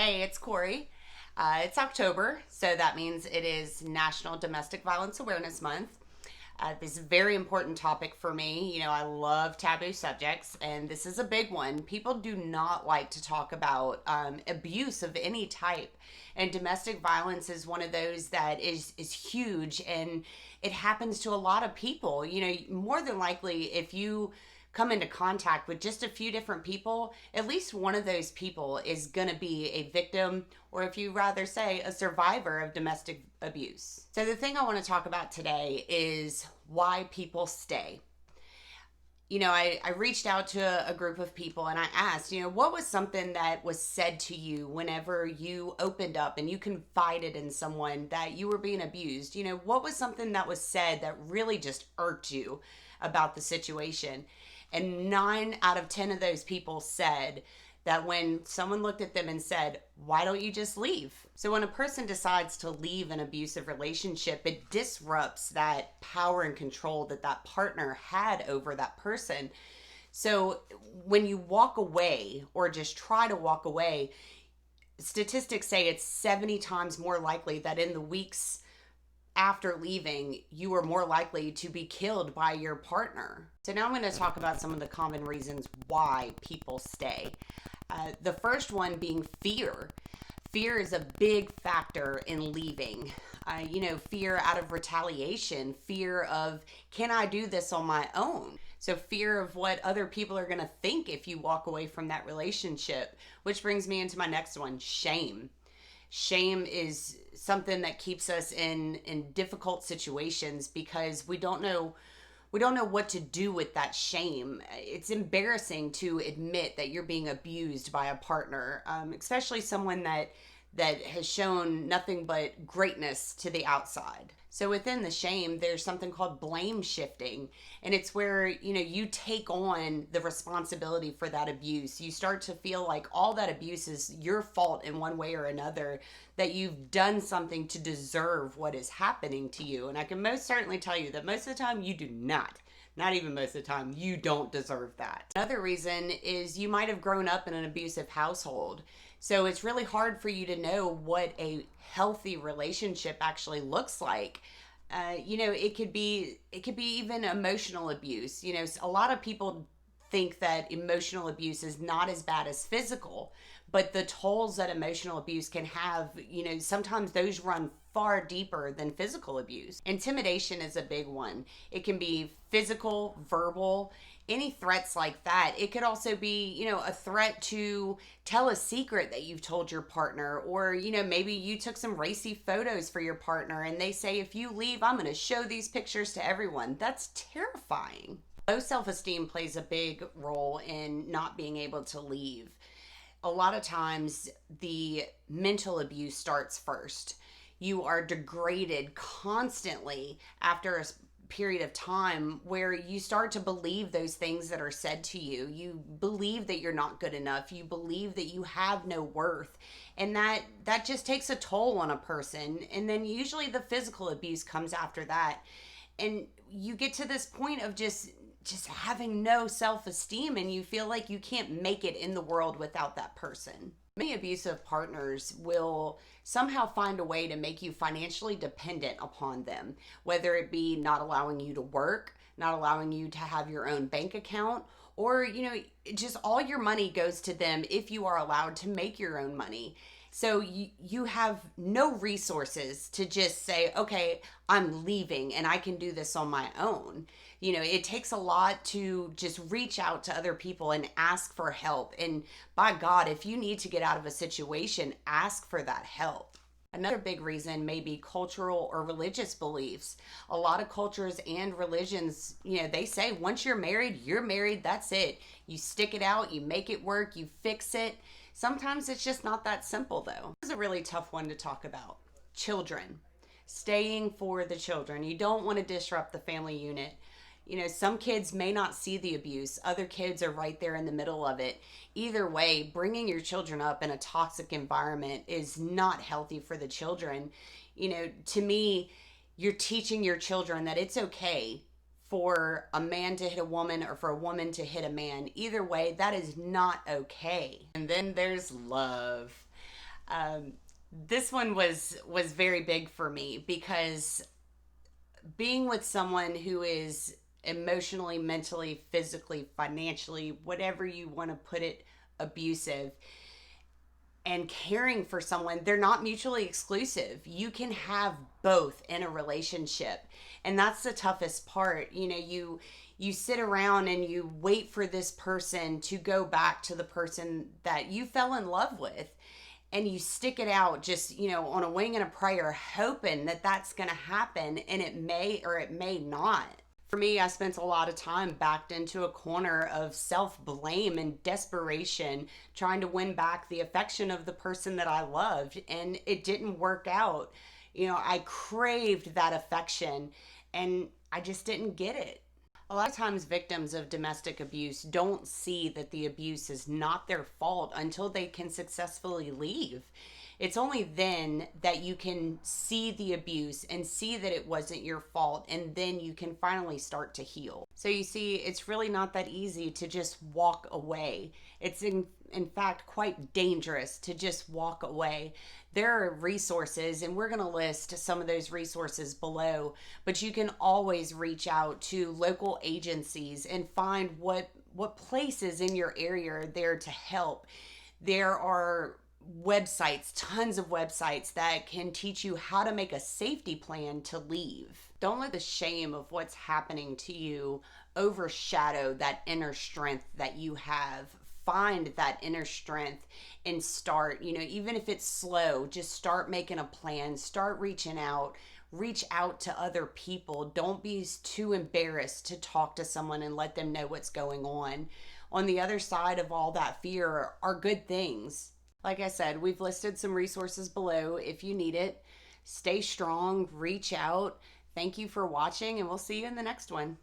Hey, it's Corey. It's October, so that means it is National Domestic Violence Awareness Month. This is a very important topic for me. You know, I love taboo subjects, and this is a big one. People do not like to talk about abuse of any type, and domestic violence is one of those that is huge, and it happens to a lot of people. You know, more than likely, if you come into contact with just a few different people, at least one of those people is going to be a victim, or if you rather say, a survivor of domestic abuse. So, the thing I want to talk about today is why people stay. You know, I reached out to a group of people and I asked, what was something that was said to you whenever you opened up and you confided in someone that you were being abused? What was something that was said that really just irked you about the situation? And 9 out of 10 of those people said that when someone looked at them and said, why don't you just leave? So when a person decides to leave an abusive relationship, it disrupts that power and control that that partner had over that person. So when you walk away or just try to walk away, statistics say it's 70 times more likely that in the weeks after leaving, you are more likely to be killed by your partner. So now I'm going to talk about some of the common reasons why people stay. The first one being fear. Fear is a big factor in leaving. Fear out of retaliation, fear of, can I do this on my own? So fear of what other people are going to think if you walk away from that relationship, which brings me into my next one, shame. Shame is something that keeps us in difficult situations because we don't know what to do with that shame. It's embarrassing to admit that you're being abused by a partner, especially someone that has shown nothing but greatness to the outside. So within the shame, there's something called blame shifting. And it's where, you take on the responsibility for that abuse. You start to feel like all that abuse is your fault in one way or another, that you've done something to deserve what is happening to you. And I can most certainly tell you that most of the time you do not. Not even most of the time, you don't deserve that. Another reason is you might have grown up in an abusive household. So it's really hard for you to know what a healthy relationship actually looks like. It could be even emotional abuse. A lot of people think that emotional abuse is not as bad as physical, but the tolls that emotional abuse can have, sometimes those run far deeper than physical abuse. Intimidation is a big one. It can be physical, verbal, any threats like that. It could also be, a threat to tell a secret that you've told your partner, or, maybe you took some racy photos for your partner and they say, if you leave, I'm going to show these pictures to everyone. That's terrifying. Low self-esteem plays a big role in not being able to leave. A lot of times the mental abuse starts first. You are degraded constantly after a period of time where you start to believe those things that are said to you. You believe that you're not good enough. You believe that you have no worth. And that just takes a toll on a person. And then usually the physical abuse comes after that. And you get to this point of just having no self-esteem, and you feel like you can't make it in the world without that person. Many abusive partners will somehow find a way to make you financially dependent upon them, whether it be not allowing you to work, not allowing you to have your own bank account, or, just all your money goes to them if you are allowed to make your own money. So you have no resources to just say, okay, I'm leaving and I can do this on my own. It takes a lot to just reach out to other people and ask for help. And by God, if you need to get out of a situation, ask for that help. Another big reason may be cultural or religious beliefs. A lot of cultures and religions, they say once you're married, that's it. You stick it out, you make it work, you fix it. Sometimes it's just not that simple, though. This is a really tough one to talk about. Children. Staying for the children. You don't want to disrupt the family unit. Some kids may not see the abuse. Other kids are right there in the middle of it. Either way, bringing your children up in a toxic environment is not healthy for the children. To me, you're teaching your children that it's okay for a man to hit a woman or for a woman to hit a man. Either way, that is not okay. And then there's love. Um, this one was very big for me because being with someone who is emotionally, mentally, physically, financially, whatever you want to put it, abusive, and caring for someone, they're not mutually exclusive. You can have both in a relationship. And that's the toughest part. You sit around and you wait for this person to go back to the person that you fell in love with, and you stick it out just, on a wing and a prayer, hoping that that's going to happen, and it may or it may not. For me, I spent a lot of time backed into a corner of self blame and desperation, trying to win back the affection of the person that I loved, and it didn't work out. I craved that affection, and I just didn't get it. A lot of times, victims of domestic abuse don't see that the abuse is not their fault until they can successfully leave. It's only then that you can see the abuse and see that it wasn't your fault, and then you can finally start to heal. So, you see, it's really not that easy to just walk away. It's in fact quite dangerous to just walk away. There are resources, and we're going to list some of those resources below, but you can always reach out to local agencies and find what places in your area are there to help. There are websites, tons of websites that can teach you how to make a safety plan to leave. Don't let the shame of what's happening to you overshadow that inner strength that you have. Find that inner strength and start, even if it's slow, just start making a plan, start reaching out. Reach out to other people. Don't be too embarrassed to talk to someone and let them know what's going on. On the other side of all that fear are good things. Like I said, we've listed some resources below if you need it. Stay strong, reach out. Thank you for watching, and we'll see you in the next one.